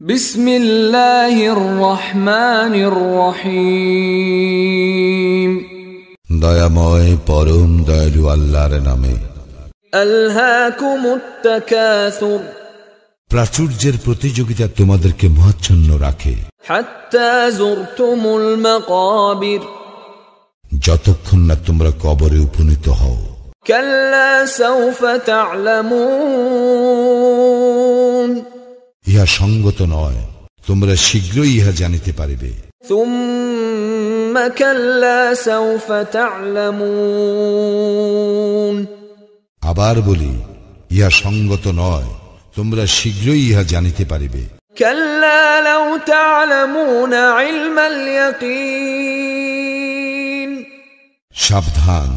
বিসমিল্লাহির রহমানির রহিম। দয়াময় পরম দয়ালু আল্লাহর নামে। আলহাকুমুত তাকাসুর, প্রাচুর্যের প্রতিযোগিতা তোমাদেরকে মোহাচ্ছন্ন রাখে। হাত্তা যুরতুমুল মাকাবির, যতক্ষণ না তোমরা কবরে উপনীত হও। কাল্লা সাউফা তা'লামুন, ইহা সঙ্গত নয়, তোমরা শীঘ্রই ইহা জানিতে পারিবে। সুম্মা কাল্লা সাউফা তা'লামুন, আবার বলি, ইহা সঙ্গত নয়, তোমরা শীঘ্রই ইহা জানিতে পারিবে। কাল্লা লাউ তা'লামুনা ইলমাল ইয়াকিন, সাবধান,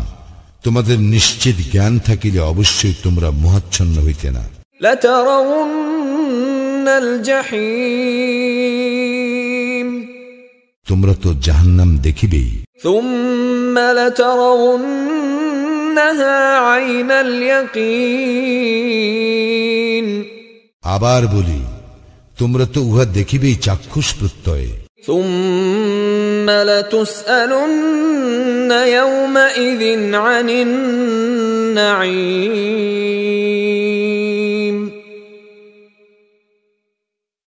তোমাদের নিশ্চিত জ্ঞান থাকিলে অবশ্যই তোমরা মোহাচ্ছন্ন হইতে না। লাতারাউন্নাল জাহিম, তোমরা তো জাহান্নাম দেখিবেই। সুম্মা লাতারাউন্নাহা আইনাল ইয়াকিন, আবার বলি, তোমরা তো উহা দেখিবেই চাক্ষুষ প্রত্যয়ে। সুম্মা লাতুসআলুন্না ইয়াওমাইযিন আনিন নাঈম,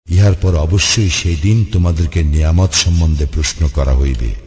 ইহার পর অবশ্যই সেই দিন তোমাদেরকে নিয়ামত সম্বন্ধে প্রশ্ন করা হইবে।